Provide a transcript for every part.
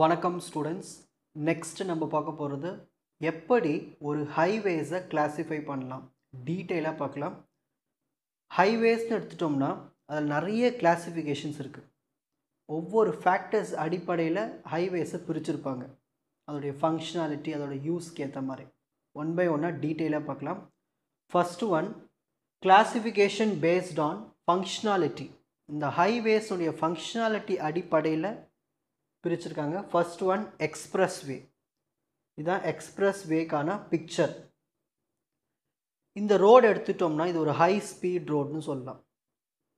வணக்கம் students. Next நம்ம பார்க்க போகிறது எப்படி ஒரு ஹைவேஸை கிளாஸிஃபை பண்ணலாம், டீட்டெயிலாக பார்க்கலாம். ஹைவேஸ்னு எடுத்துட்டோம்னா அதில் நிறைய கிளாஸிஃபிகேஷன்ஸ் இருக்குது. ஒவ்வொரு ஃபேக்டர்ஸ் அடிப்படையில் ஹைவேஸை பிரிச்சுருப்பாங்க. அதோடைய ஃபங்க்ஷனாலிட்டி, அதோட யூஸ்க்கு ஏற்ற மாதிரி ஒன் பை ஒன்னாக டீட்டெயிலாக பார்க்கலாம். First one, classification based on functionality. இந்த ஹைவேஸுடைய ஃபங்க்ஷனாலிட்டி அடிப்படையில் பிரிச்சிருக்காங்க. ஃபர்ஸ்ட் ஒன் எக்ஸ்பிரஸ் வே. இதுதான் எக்ஸ்பிரஸ் வேக்கான பிக்சர். இந்த ரோடு எடுத்துட்டோம்னா இது ஒரு ஹை ஸ்பீட் ரோடுன்னு சொல்லலாம்.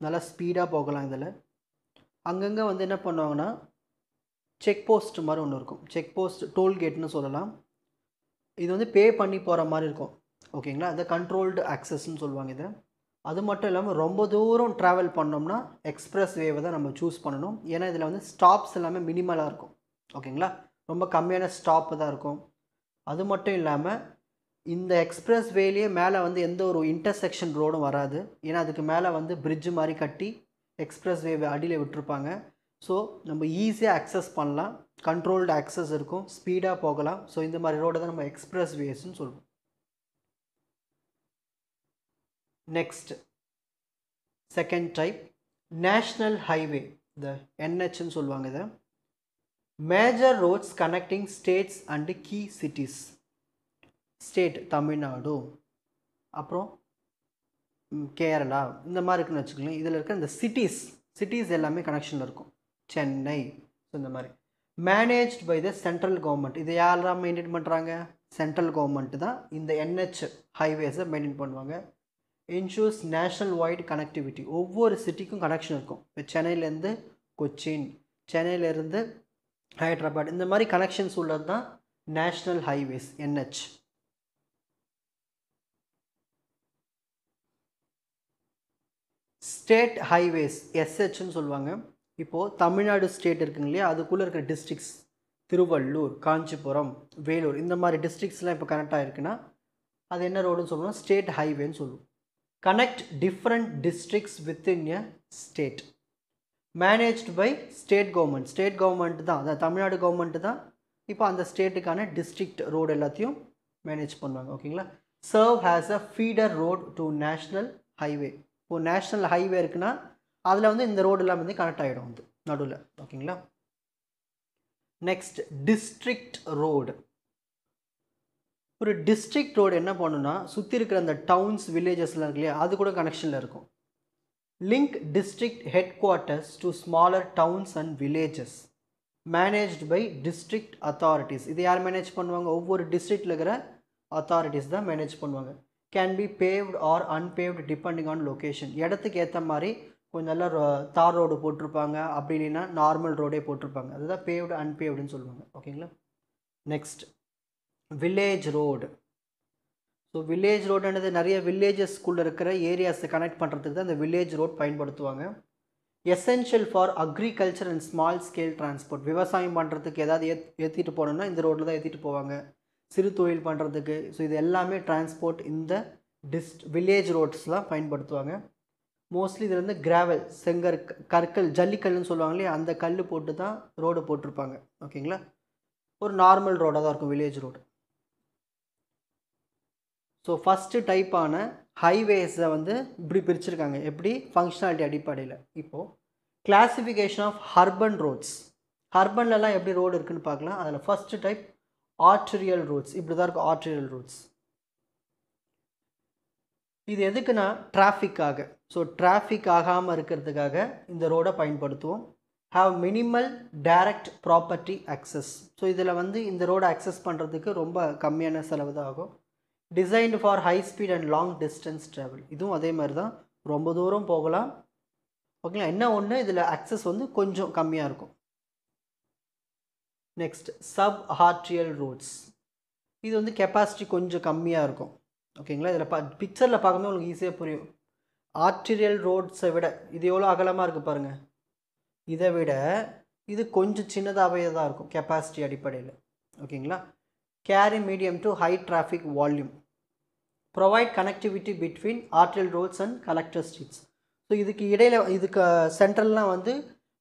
நல்லா ஸ்பீடாக போகலாம். இதில் அங்கங்கே வந்து என்ன பண்ணுவாங்கன்னா செக் போஸ்ட் மாதிரி ஒன்று இருக்கும். செக் போஸ்ட், டோல்கேட்னு சொல்லலாம். இது வந்து பே பண்ணி போகிற மாதிரி இருக்கும். ஓகேங்களா, அதை கண்ட்ரோல்டு ஆக்சஸ்ன்னு சொல்லுவாங்க இதை. அது மட்டும் இல்லாமல் ரொம்ப தூரம் ட்ராவல் பண்ணோம்னா எக்ஸ்பிரஸ் வேவை தான் நம்ம சூஸ் பண்ணணும். ஏன்னா இதில் வந்து ஸ்டாப்ஸ் எல்லாமே மினிமலாக இருக்கும். ஓகேங்களா, ரொம்ப கம்மியான ஸ்டாப்பு தான் இருக்கும். அது மட்டும் இல்லாமல் இந்த எக்ஸ்பிரஸ் வேலேயே மேலே வந்து எந்த ஒரு இன்டர்செக்ஷன் ரோடும் வராது. ஏன்னா அதுக்கு மேலே வந்து பிரிட்ஜு மாதிரி கட்டி எக்ஸ்பிரஸ் வேவை அடியில் விட்டுருப்பாங்க. ஸோ நம்ம ஈஸியாக அக்சஸ் பண்ணலாம். கண்ட்ரோல்டு ஆக்சஸ் இருக்கும், ஸ்பீடாக போகலாம். ஸோ இந்த மாதிரி ரோடை தான் நம்ம எக்ஸ்பிரஸ் வேஸ்ன்னு சொல்லுவோம். Next, second type, national highway, the NH ன்னு சொல்லுவாங்க இதை. Major roads connecting states and key cities. State Tamil Nadu, அப்புறம் கேரளா, இந்த மாதிரி இருக்குன்னு வச்சுக்கலாம். இதில் இருக்க இந்த சிட்டிஸ் எல்லாமே கனெக்ஷனில் இருக்கும். சென்னை, இந்த மாதிரி. Managed by the central government. இதை யாரெல்லாம் மெயின்டைன் பண்ணுறாங்க? சென்ட்ரல் கவர்மெண்ட் தான் இந்த NH ஹைவேஸை மெயின்டைன் பண்ணுவாங்க. இன்ஷூர்ஸ் நேஷ்னல் வைட் கனெக்டிவிட்டி. ஒவ்வொரு சிட்டிக்கும் கனெக்ஷன் இருக்கும். இப்போ சென்னையிலேருந்து கொச்சின், சென்னையிலேருந்து ஹைதராபாத், இந்த மாதிரி கனெக்ஷன்ஸ் உள்ளது தான் national highways NH. State highways SHன்னு சொல்லுவாங்க. இப்போது தமிழ்நாடு ஸ்டேட் இருக்குங்க இல்லையா, அதுக்குள்ளே இருக்கிற டிஸ்ட்ரிக்ஸ் திருவள்ளூர், காஞ்சிபுரம், வேலூர், இந்த மாதிரி டிஸ்ட்ரிக்ஸ்லாம் இப்போ கனெக்ட் ஆகிருக்குன்னா அது என்ன ரோடுன்னு சொல்லுவோம்? ஸ்டேட் ஹைவேன்னு சொல்லுவோம். Connect different districts within a state. Managed by state government. State government தான், அதாவது தமிழ்நாடு கவர்மெண்ட் தான் இப்போ அந்த ஸ்டேட்டுக்கான டிஸ்ட்ரிக்ட் ரோடு எல்லாத்தையும் மேனேஜ் பண்ணுவாங்க. ஓகேங்களா. Serve has a feeder road to national highway. இப்போது நேஷ்னல் ஹைவே இருக்குன்னா அதில் வந்து இந்த ரோடு எல்லாம் வந்து கனெக்ட் ஆகிடும் வந்து நடுவில். ஓகேங்களா. Next, district road. ஒரு டிஸ்ட்ரிக்ட் ரோடு என்ன பண்ணுன்னா சுற்றி இருக்கிற அந்த டவுன்ஸ், வில்லேஜஸ்லாம் இருக்கு இல்லையா, அது கூட கனெக்ஷனில் இருக்கும். Link district headquarters to smaller towns and villages. Managed by district authorities. இது யார் மேனேஜ் பண்ணுவாங்க? ஒவ்வொரு டிஸ்ட்ரிக்டில் இருக்கிற அத்தாரிட்டிஸ் தான் மேனேஜ் பண்ணுவாங்க. Can be paved or unpaved depending on location. இடத்துக்கு ஏற்ற மாதிரி கொஞ்சம் நல்லா தார் ரோடு போட்டிருப்பாங்க, அப்படி இல்லைன்னா நார்மல் ரோடே போட்டிருப்பாங்க. அதுதான் பேவ்டு அன்பேவ்டுன்னு சொல்லுவாங்க. ஓகேங்களா. Next, village road. So village ரோடுன்றது நிறைய வில்லேஜஸ்குள்ளே இருக்கிற ஏரியாஸை கனெக்ட் பண்ணுறதுக்கு தான் இந்த வில்லேஜ் ரோட் பயன்படுத்துவாங்க. Essential for agriculture and small scale transport. விவசாயம் பண்ணுறதுக்கு ஏதாவது ஏற்றிட்டு போகணுன்னா இந்த ரோட்டில் தான் ஏற்றிட்டு போவாங்க. சிறு தொழில் பண்ணுறதுக்கு. ஸோ இது எல்லாமே டிரான்ஸ்போர்ட் இந்த வில்லேஜ் ரோட்ஸ்லாம் பயன்படுத்துவாங்க. மோஸ்ட்லி இதில் வந்து கிராவல், செங்கல், கற்கள், ஜல்லிக்கல்னு சொல்லுவாங்க இல்லையா, அந்த கல் போட்டு தான் ரோடு போட்டிருப்பாங்க. ஓகேங்களா. ஒரு நார்மல் ரோடாக தான் இருக்கும் வில்லேஜ் ரோடு. ஸோ ஃபஸ்ட்டு டைப்பான ஹைவேஸை வந்து இப்படி பிரிச்சுருக்காங்க. எப்படி? ஃபங்க்ஷனாலிட்டி அடிப்படையில். இப்போது கிளாஸிஃபிகேஷன் ஆஃப் அர்பன் ரோட்ஸ். அர்பன்லலாம் எப்படி ரோடு இருக்குதுன்னு பார்க்கலாம். அதில் ஃபஸ்ட்டு டைப் ஆர்டீரியல் ரோட்ஸ். இப்படி தான் இருக்கும் ஆர்டீரியல் ரோட்ஸ். இது எதுக்குன்னா டிராஃபிக்காக. ஸோ டிராஃபிக் ஆகாமல் இருக்கிறதுக்காக இந்த ரோடை பயன்படுத்துவோம். Have minimal direct property access. So இதில் வந்து இந்த ரோடை அக்சஸ் பண்ணுறதுக்கு ரொம்ப கம்மியான செலவு தான் ஆகும். Designed for high speed and long distance travel. இதுவும் அதே மாதிரி தான், ரொம்ப தூரம் போகலாம். ஓகேங்களா. என்ன ஒன்று, இதில் அக்சஸ் வந்து கொஞ்சம் கம்மியாக இருக்கும். Next, sub arterial roads. இது வந்து கெப்பாசிட்டி கொஞ்சம் கம்மியாக இருக்கும். ஓகேங்களா. இதில் பிக்சரில் பார்க்கும்போது உங்களுக்கு ஈஸியாக புரியும். ஆர்டீரியல் ரோட்ஸை விட இது எவ்வளோ அகலமாக இருக்குது பாருங்கள். இதை விட இது கொஞ்சம் சின்னதாகவே தான் இருக்கும் கெப்பாசிட்டி அடிப்படையில். ஓகேங்களா. Carry medium to high traffic volume. Provide connectivity between arterial roads and collector streets. So இதுக்கு இடையில், இதுக்கு சென்ட்ரல்லாம் வந்து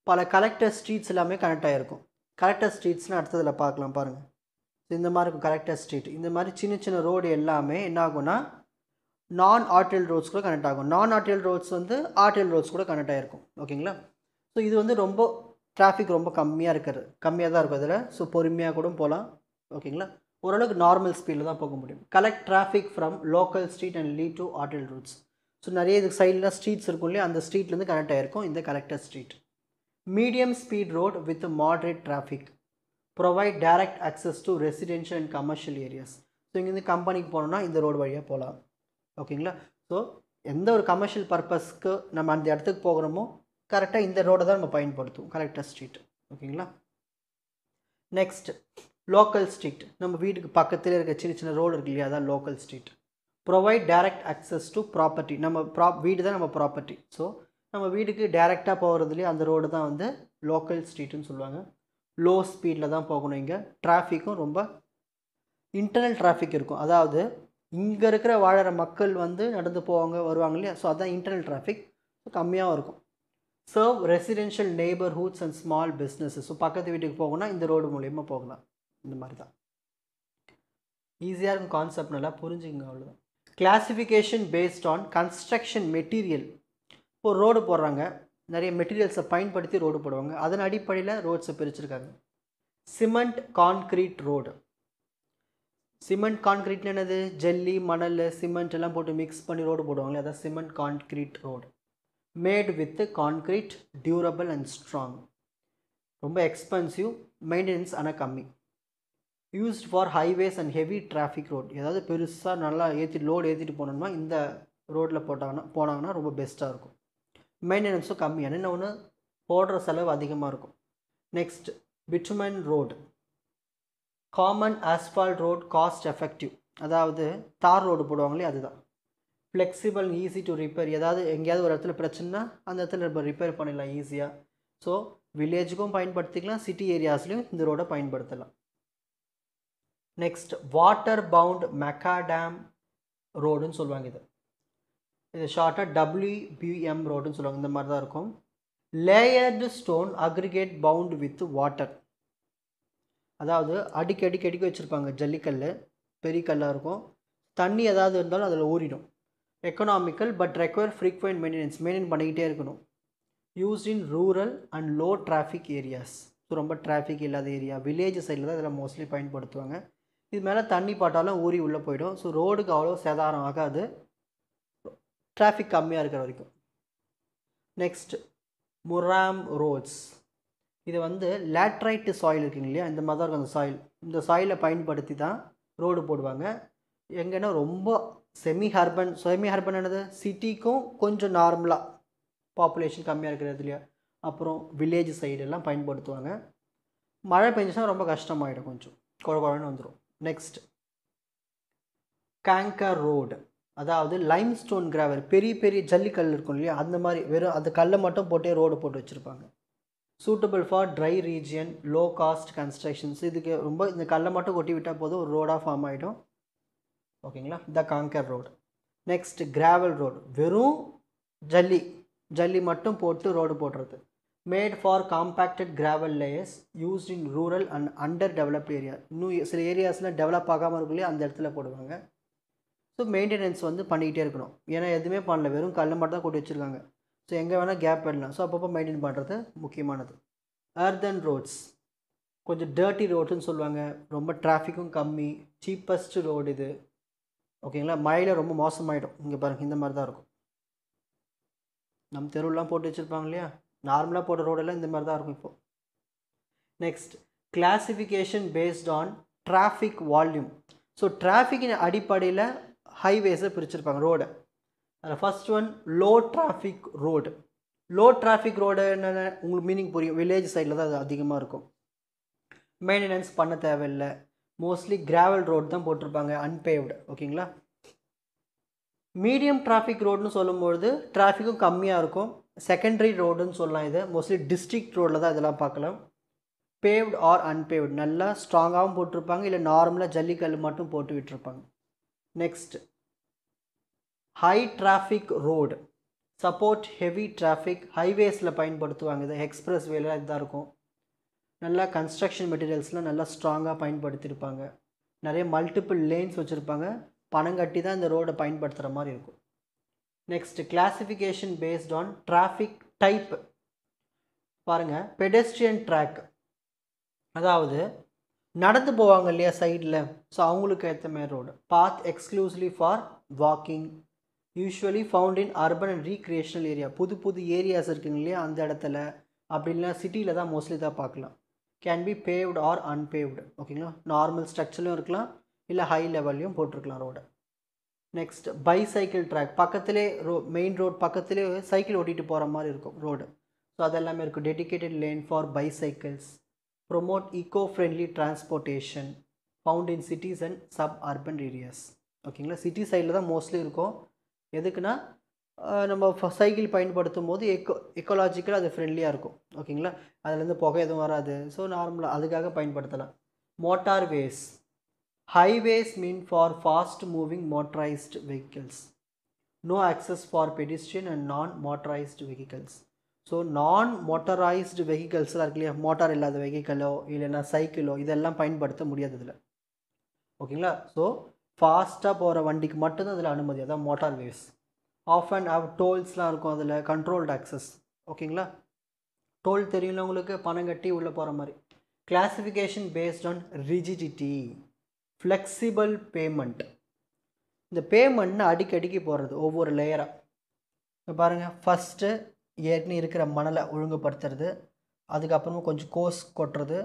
பல கலெக்டர் ஸ்ட்ரீட்ஸ் எல்லாமே கனெக்ட் ஆகிருக்கும். கலெக்டர் ஸ்ட்ரீட்ஸ்னு அடுத்ததில் பார்க்கலாம் பாருங்கள். இந்த மாதிரி இருக்கும் கலெக்டர் ஸ்ட்ரீட். இந்த மாதிரி சின்ன சின்ன ரோடு எல்லாமே என்ன ஆகும்னா நான் ஆர்டியல் ரோட்ஸ் கூட கனெக்ட் ஆகும். நான் ஆர்டியல் ரோட்ஸ் வந்து ஆர்டியல் ரோட்ஸ் கூட கனெக்ட் ஆகிருக்கும். ஓகேங்களா? ஸோ இது வந்து ரொம்ப டிராஃபிக் ரொம்ப கம்மியாக தான் இருக்கும் இதில். ஸோ பொறுமையாக கூட போகலாம். ஓகேங்களா? ஓரளவுக்கு நார்மல் ஸ்பீடில் தான் போக முடியும். Collect traffic from local street and lead to arterial roads. So நிறைய இதுக்கு சைடில் ஸ்ட்ரீட்ஸ் இருக்கும் இல்லையா, அந்த ஸ்ட்ரீட்லேருந்து கனெக்ட் ஆகிருக்கும் இந்த collector street. Medium speed road with moderate traffic provide direct access to residential and commercial areas. So இங்கேருந்து கம்பெனிக்கு போனோம்னா இந்த ரோடு வழியாக போகலாம். ஓகேங்களா? ஸோ எந்த ஒரு கமர்ஷியல் பர்பஸ்க்கு நம்ம அந்த இடத்துக்கு போகிறோமோ கரெக்டாக இந்த ரோடை தான் நம்ம பயன்படுத்துவோம், கலெக்டர் ஸ்ட்ரீட். ஓகேங்களா? Next local street. நம்ம வீட்டுக்கு பக்கத்தில் இருக்க சின்ன சின்ன ரோடு இருக்கு இல்லையா, அதான் local street. Provide direct access to property. நம்ம வீடு தான் நம்ம ப்ராப்பர்ட்டி. ஸோ நம்ம வீட்டுக்கு டைரெக்டாக போகிறதுலேயே அந்த ரோடு தான் வந்து லோக்கல் ஸ்ட்ரீட்டுன்னு சொல்லுவாங்க. லோ ஸ்பீடில் தான் போகணும். இங்கே டிராஃபிக்கும் ரொம்ப இன்டர்னல் டிராஃபிக் இருக்கும். அதாவது இங்கே இருக்கிற வாழற மக்கள் வந்து நடந்து போவாங்க வருவாங்க இல்லையா, ஸோ அதுதான் இன்டர்னல் டிராஃபிக். கம்மியாகவும் இருக்கும். Serve residential neighbourhoods and small businesses. So பக்கத்து வீட்டுக்கு போகணும்னா இந்த ரோடு மூலியமாக போகலாம். இந்த மாதிரி தான் ஈஸியாக இருக்கும். கான்செப்ட் நல்லா புரிஞ்சுங்க, அவ்வளோதான். Classification based on construction material. இப்போ ரோடு போடுறாங்க, நிறைய மெட்டீரியல்ஸை பயன்படுத்தி ரோடு போடுவாங்க. அதன் அடிப்படையில் ரோட்ஸை பிரிச்சுருக்காங்க. Cement concrete road. சிமெண்ட் கான்க்ரீட்னு என்னது? ஜல்லி, மணல், சிமெண்ட் எல்லாம் போட்டு மிக்ஸ் பண்ணி ரோடு போடுவாங்களே, அதான் cement concrete road. Mat with concrete, durable and strong. ரொம்ப எக்ஸ்பென்சிவ், மெயின்டெனன்ஸ் ஆனால் கம்மி. Used for highways and heavy traffic road. ஏதாவது பெருசாக நல்லா லோடு ஏற்றிட்டு போனோம்னா இந்த ரோட்டில் போனாங்கன்னா ரொம்ப பெஸ்ட்டாக இருக்கும். மெயின்டெனன்ஸும் கம்மியான, இன்னொன்று போடுற செலவு அதிகமாக இருக்கும். Next bitumen road. Common Asphalt road, cost effective. அதாவது தார் ரோடு போடுவாங்களே அதுதான். Flexible, easy to repair. ஏதாவது எங்கேயாவது ஒரு இடத்துல பிரச்சனைனா அந்த இடத்துல நம்ம ரிப்பேர் பண்ணிடலாம் ஈஸியாக. ஸோ வில்லேஜுக்கும் பயன்படுத்திக்கலாம், சிட்டி ஏரியாஸ்லையும் இந்த ரோடை பயன்படுத்தலாம். நெக்ஸ்ட் வாட்டர் பவுண்ட் மெக்காடாம் ரோடுன்னு சொல்லுவாங்க. இது ஷார்ட்டாக WBM ரோடுன்னு சொல்லுவாங்க. இந்த மாதிரி தான் இருக்கும். Layered stone aggregate bound with water. அதாவது அடிக்கடி வச்சுருப்பாங்க ஜல்லிக்கல், பெரிய கல்லாக இருக்கும். தண்ணி ஏதாவது இருந்தாலும் அதில் ஊறிடும். Economical but require frequent maintain பண்ணிக்கிட்டே இருக்கணும். Used in rural and low traffic areas. So ரொம்ப டிராஃபிக் இல்லாத ஏரியா, வில்லேஜ் சைடில் தான் இதில் மோஸ்ட்லி பயன்படுத்துவாங்க. இது மேலே தண்ணி பாட்டாலும் ஊறி உள்ளே போயிடும். ஸோ ரோடுக்கு அவ்வளோ சேதாரம் ஆகாது, டிராஃபிக் கம்மியாக இருக்கிற வரைக்கும். Next murram roads. இது வந்து லேட்ரைட்டு சாயில் இருக்குங்க இல்லையா, இந்த மாதிரி தான் இருக்கும் அந்த சாயில். இந்த சாயிலை பயன்படுத்தி தான் ரோடு போடுவாங்க. எங்கன்னா ரொம்ப செமி ஹர்பன் என்னது, சிட்டிக்கும் கொஞ்சம் நார்மலாக பாப்புலேஷன் கம்மியாக இருக்கிறது இல்லையா, அப்புறம் வில்லேஜ் சைடெல்லாம் பயன்படுத்துவாங்க. மழை பெஞ்சுன்னா ரொம்ப கஷ்டமாயிடும், கொஞ்சம் குழன்னு வந்துடும். Next kankar road. அதாவது லைம்ஸ்டோன் கிராவல், பெரிய ஜல்லிக்கல் இருக்கும் இல்லையா, அந்த மாதிரி வெறும் அந்த கல்லை மட்டும் போட்டே ரோடு போட்டு வச்சுருப்பாங்க. Suitable for try region, low cost constructions. இதுக்கு ரொம்ப இந்த கல்லை மட்டும் கொட்டி விட்டால் போதும், ஒரு ரோடாக ஃபார்ம் ஆகிடும். ஓகேங்களா, the kankar road. Next gravel road, வெறும் ஜல்லி மட்டும் போட்டு ரோடு போடுறது. Made for compacted gravel layers, used in rural and underdeveloped area. இன்னும் சில ஏரியாஸில் டெவலப் ஆகாமல் இருக்குல்லையே, அந்த இடத்துல போடுவாங்க. ஸோ மெயின்டெனன்ஸ் வந்து பண்ணிக்கிட்டே இருக்கணும். ஏன்னா எதுவுமே பண்ணல, வெறும் கல் மட்டும் தான் கொட்டி வச்சுருக்காங்க. ஸோ எங்கே வேணால் கேப் விடலாம். ஸோ அப்பப்போ மெயின்டைன் பண்ணுறது முக்கியமானது. எர்தன் ரோட்ஸ், கொஞ்சம் டர்ட்டி ரோட்ஸ்ன்னு சொல்லுவாங்க. ரொம்ப டிராஃபிக்கும் கம்மி, சீப்பஸ்ட் ரோடு இது. ஓகேங்களா, மழையில் ரொம்ப மோசமாயிடும். இங்கே பாருங்கள், இந்த மாதிரி தான் இருக்கும். நம்ம தெருவெலாம் போட்டு வச்சுருப்பாங்க இல்லையா, நார்மலாக போட்ட ரோடெல்லாம் இந்த மாதிரி தான் இருக்கும் இப்போது. Next classification based on traffic volume. So டிராஃபிக்கின் அடிப்படையில் ஹைவேஸை பிரிச்சுருப்பாங்க ரோடை. அதில் first one low traffic road. Low traffic road என்னென்ன உங்களுக்கு மீனிங் புரியும். வில்லேஜ் சைடில் தான் அது அதிகமாக இருக்கும். மெயின்டெனன்ஸ் பண்ண தேவையில்லை, மோஸ்ட்லி கிராவல் ரோடு தான் போட்டிருப்பாங்க, அன்பேவ்டு. ஓகேங்களா. மீடியம் டிராஃபிக் ரோடுன்னு சொல்லும்பொழுது டிராஃபிக்கும் கம்மியாக இருக்கும். செகண்டரி ரோடுன்னு சொல்லலாம். இது மோஸ்ட்லி டிஸ்ட்ரிக்ட் ரோடில் தான் இதெல்லாம் பார்க்கலாம். பேவ்டு ஆர் அன்பேவ்டு, நல்லா ஸ்ட்ராங்காகவும் போட்டிருப்பாங்க, இல்லை நார்மலாக ஜல்லிக்கல் மட்டும் போட்டு விட்டுருப்பாங்க. Next high traffic road, support heavy traffic, ஹைவேஸில் பயன்படுத்துவாங்க. இது எக்ஸ்பிரஸ் வேல இதுதான் இருக்கும். நல்லா கன்ஸ்ட்ரக்ஷன் மெட்டீரியல்ஸ்லாம் நல்லா ஸ்ட்ராங்காக பயன்படுத்தியிருப்பாங்க. நிறைய மல்டிபிள் லேன்ஸ் வச்சுருப்பாங்க. பணம் கட்டி தான் இந்த ரோடை பயன்படுத்துகிற மாதிரி இருக்கும். Next classification based on traffic type. பாருங்கள், பெடெஸ்ட்ரியன் ட்ராக், அதாவது நடந்து போவாங்க இல்லையா சைடில், ஸோ அவங்களுக்கு ஏற்ற மாதிரி road. Path exclusively for walking, usually found in urban and recreational area. புது புது ஏரியாஸ் இருக்குங்க இல்லையா அந்த இடத்துல, அப்படி இல்லைனா சிட்டியில் தான் மோஸ்ட்லி தான் பார்க்கலாம். Can be paved or unpaved. ஓகேங்களா, நார்மல் ஸ்ட்ரக்சர்லையும் இருக்கலாம், இல்லை ஹை லெவல்லையும் போட்டிருக்கலாம் ரோடு. நெக்ஸ்ட் பைசைக்கிள் ட்ராக், பக்கத்திலே மெயின் ரோட் பக்கத்திலே சைக்கிள் ஓட்டிகிட்டு போகிற மாதிரி இருக்கும் ரோடு. ஸோ அதெல்லாமே இருக்கும். Dedicated lane for bicycles. Promote eco friendly transportation, found in cities and suburban areas. ஓகேங்களா, சிட்டி சைடில் தான் மோஸ்ட்லி இருக்கும். எதுக்குன்னா நம்ம சைக்கிள் பயன்படுத்தும் போது எக்கோலாஜிக்கலாக அது ஃப்ரெண்ட்லியாக இருக்கும். ஓகேங்களா, அதுலேருந்து புகை எதுவும் வராது. ஸோ நார்மலாக அதுக்காக பயன்படுத்தலாம். Motorways, highways mean for fast moving motorised vehicles. No access for pedestrian and non motorised vehicles. So non motorised வெஹிக்கிள்ஸ்லாம் இருக்கு இல்லையா, மோட்டார் இல்லாத வெஹிக்கிளோ இல்லைன்னா சைக்கிளோ இதெல்லாம் பயன்படுத்த முடியாது இதில். ஓகேங்களா, ஸோ ஃபாஸ்ட்டாக போகிற வண்டிக்கு மட்டும்தான் அதில் அனுமதி, அதான் motorways. Off and off டோல்ஸ்லாம் இருக்கும் அதில், கண்ட்ரோல்டு ஆக்சஸ். ஓகேங்களா, டோல் தெரியும்ல உங்களுக்கு, பணம் கட்டி உள்ளே போகிற மாதிரி. Classification based on rigidity, flexible payment. இந்த பேமெண்ட்னு அடிக்கடிக்கு போடுறது ஒவ்வொரு லேயராக. இப்போ பாருங்கள், ஃபஸ்ட்டு ஏற்கனவே இருக்கிற மணலை ஒழுங்குபடுத்துறது, அதுக்கப்புறமா கொஞ்சம் கோஸ் கொட்டுறது,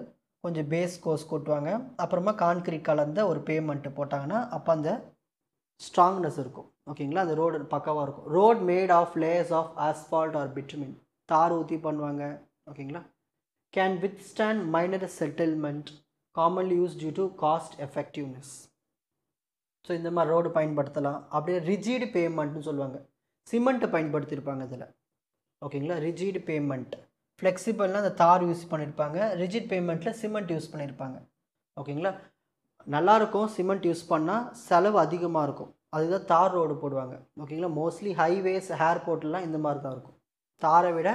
கொஞ்சம் பேஸ் கோஸ் கொட்டுவாங்க, அப்புறமா கான்கிரீட் கலந்த ஒரு பேமெண்ட்டு போட்டாங்கன்னா அப்போ அந்த ஸ்ட்ராங்னஸ் இருக்கும். ஓகேங்களா, அந்த ரோடு பக்காவாக இருக்கும். Road made of layers of asphalt or bitumen, தார் ஊற்றி பண்ணுவாங்க. ஓகேங்களா, can withstand minor settlement, commonly use due to cost effectiveness. So இந்த மாதிரி ரோடு பயன்படுத்தலாம். அப்படியே ரிஜிடு பேமெண்ட்னு சொல்லுவாங்க, சிமெண்ட்டை பயன்படுத்தியிருப்பாங்க இதில். ஓகேங்களா, ரிஜிடு பேமெண்ட். ஃப்ளெக்சிபிள்னால் அந்த தார் யூஸ் பண்ணியிருப்பாங்க, ரிஜிட் பேமெண்ட்டில் சிமெண்ட் யூஸ் பண்ணியிருப்பாங்க. ஓகேங்களா, நல்லாயிருக்கும். சிமெண்ட் யூஸ் பண்ணால் செலவு அதிகமாக இருக்கும், அதுதான் தார் ரோடு போடுவாங்க. ஓகேங்களா, மோஸ்ட்லி ஹைவேஸ் ஏர்போர்ட்லாம் இந்த மாதிரி தான் இருக்கும். தாரை விட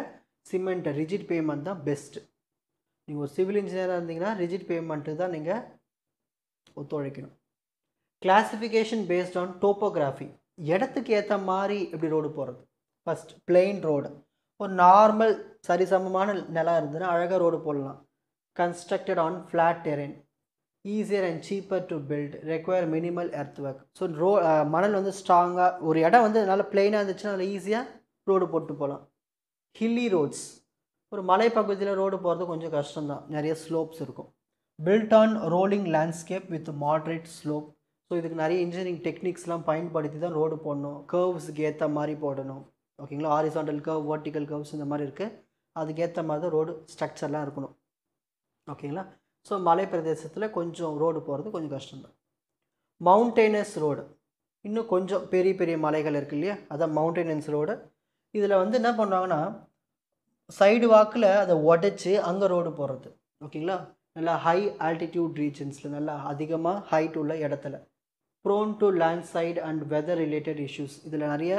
சிமெண்ட் ரிஜிட் பேமெண்ட் தான் பெஸ்ட்டு. நீங்கள் ஒரு சிவில் இன்ஜினியராக இருந்தீங்கன்னா ரிஜிட் பேமெண்ட்டு தான் நீங்கள் ஒத்துழைக்கணும். கிளாசிஃபிகேஷன் பேஸ்ட் ஆன் டோப்போகிராஃபி, இடத்துக்கு ஏற்ற மாதிரி எப்படி ரோடு போகிறது. ஃபஸ்ட் பிளெயின் ரோடு, ஒரு நார்மல் சரிசமமான நிலம் இருந்ததுன்னா அழகாக ரோடு போடலாம். Constructed on flat terrain, easier and cheaper to build, require minimal earth work. So மணல் வந்து ஸ்ட்ராங்காக, ஒரு இடம் வந்து நல்லா பிளெயினாக இருந்துச்சுன்னா அதில் ஈஸியாக ரோடு போட்டு போகலாம். ஹில்லி ரோட்ஸ், ஒரு மலைப்பகுதியில் ரோடு போகிறது கொஞ்சம் கஷ்டம்தான், நிறைய ஸ்லோப்ஸ் இருக்கும். Built on rolling landscape with moderate slope. So இதுக்கு நிறைய இன்ஜினியரிங் டெக்னிக்ஸ்லாம் பயன்படுத்தி தான் ரோடு போடணும். கர்வ்ஸுக்கு ஏற்ற மாதிரி போடணும். ஓகேங்களா, ஹாரிசான்டல் கர்வ், வெர்டிக்கல் கர்வ்ஸ் இந்த மாதிரி இருக்குது, அதுக்கேற்ற மாதிரி தான் ரோடு ஸ்ட்ரக்சர்லாம் இருக்கணும். ஓகேங்களா, ஸோ மலை பிரதேசத்தில் கொஞ்சம் ரோடு போகிறது கொஞ்சம் கஷ்டம்தான். மவுண்டெய்னஸ் ரோடு, இன்னும் கொஞ்சம் பெரிய பெரிய மலைகள் இருக்குது இல்லையா, அதான் மவுண்டெய்னஸ் ரோடு. இதில் வந்து என்ன பண்ணுவாங்கன்னா சைடு வாக்கில் அதை உடச்சி அங்கே ரோடு போடுறது. ஓகேங்களா, நல்லா ஹை ஆல்டிடியூட் ரீஜன்ஸில், நல்லா அதிகமாக ஹைட் உள்ள இடத்துல. Prone to landslide and weather related issues, இதில் நிறைய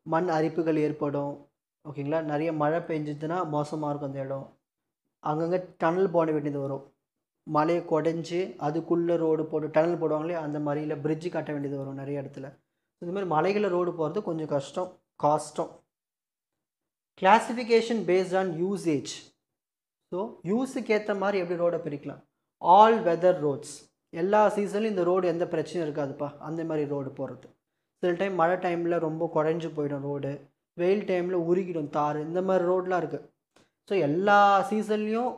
மண் அரிப்புகள் ஏற்படும். ஓகேங்களா, நிறைய மழை பெஞ்சதுன்னா மோசமாக இருக்கும் அந்த இடம். அங்கங்கே டனல் போட வேண்டியது வரும், மலையை குடஞ்சி அதுக்குள்ளே ரோடு போட்டு டனல் போடுவாங்களே அந்த மாதிரி, இல்லை பிரிட்ஜு கட்ட வேண்டியது வரும் நிறைய இடத்துல. இந்த மாதிரி மலைகளில் ரோடு போகிறது கொஞ்சம் கஷ்டம், காஸ்ட்டும். Classification based on usage. So யூஸுக்கு ஏற்ற மாதிரி எப்படி ரோடை பிரிக்கலாம். ஆல் வெதர் ரோட்ஸ், எல்லா சீசன்லையும் இந்த ரோடு எந்த பிரச்சனையும் இருக்காதுப்பா, அந்த மாதிரி ரோடு போகிறது. சில டைம் மழை டைமில் ரொம்ப குறைஞ்சி போயிடும் ரோடு, வெயில் டைமில் உருகிடும் தார், இந்த மாதிரி ரோடெலாம் இருக்குது. ஸோ எல்லா சீசன்லேயும்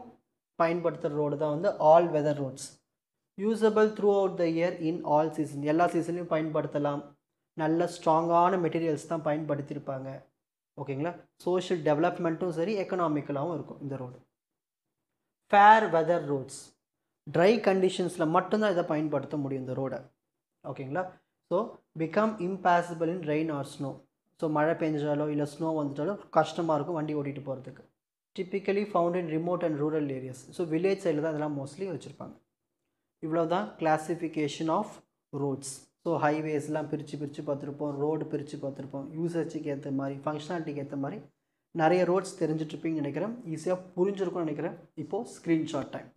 பயன்படுத்துகிற ரோடு தான் வந்து all weather roads. Usable throughout the year in all season, எல்லா சீசன்லையும் பயன்படுத்தலாம். நல்ல ஸ்ட்ராங்கான மெட்டீரியல்ஸ் தான் பயன்படுத்தியிருப்பாங்க. ஓகேங்களா, சோஷியல் டெவலப்மெண்ட்டும் சரி, எக்கனாமிக்கலாகவும் இருக்கும் இந்த road. Fair weather roads, dry கண்டிஷன்ஸில் மட்டும்தான் இதை பயன்படுத்த முடியும் இந்த ரோடை. ஓகேங்களா, so become impossible in rain or snow. So மழை பெஞ்சாலோ இல்லை ஸ்னோ வந்துட்டாலோ கஷ்டமாக இருக்கும் வண்டி ஓட்டிகிட்டு போகிறதுக்கு. Typically found in remote and rural areas. So village சைடில் தான் இதெல்லாம் மோஸ்ட்லி வச்சுருப்பாங்க. இவ்வளோ தான் கிளாசிஃபிகேஷன் ஆஃப் ரோட்ஸ். ஸோ ஹைவேஸ்லாம் பிரித்து பார்த்துருப்போம், ரோடு பிரித்து பார்த்துருப்போம், யூசேஜுக்கு ஏற்ற மாதிரி, ஃபங்க்ஷனாலிட்டிக்கு ஏற்ற மாதிரி நிறைய ரோட்ஸ் தெரிஞ்சிட்ருப்பீங்கன்னு நினைக்கிறேன், ஈஸியாக புரிஞ்சிருக்கும்னு நினைக்கிறேன். இப்போது ஸ்க்ரீன்ஷாட் டைம்.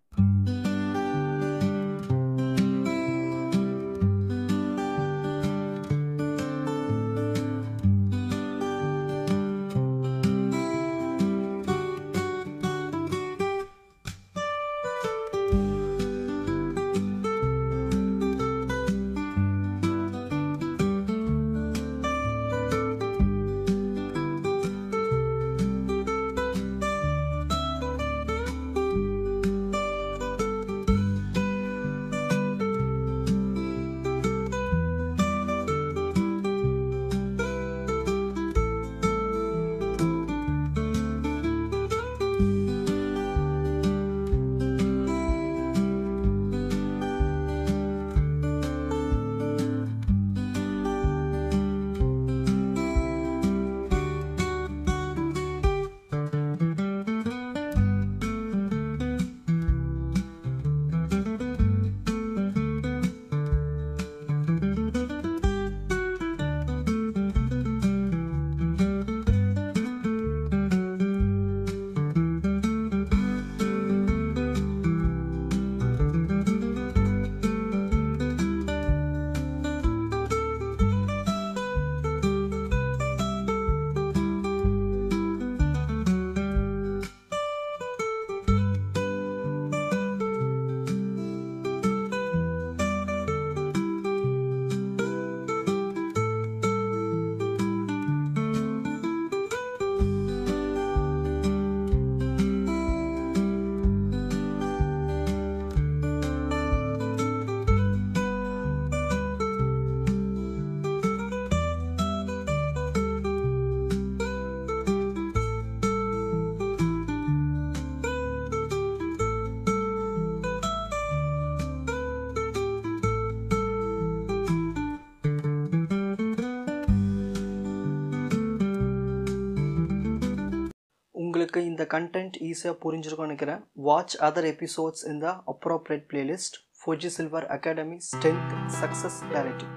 உங்களுக்கு இந்த கண்டென்ட் ஈஸியாக புரிஞ்சிருக்கும்னு நினைக்கிறேன். வாட்ச் அதர் எபிசோட்ஸ் இன் த appropriate playlist. Fuji silver academy strength success clarity.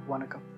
வணக்கம்.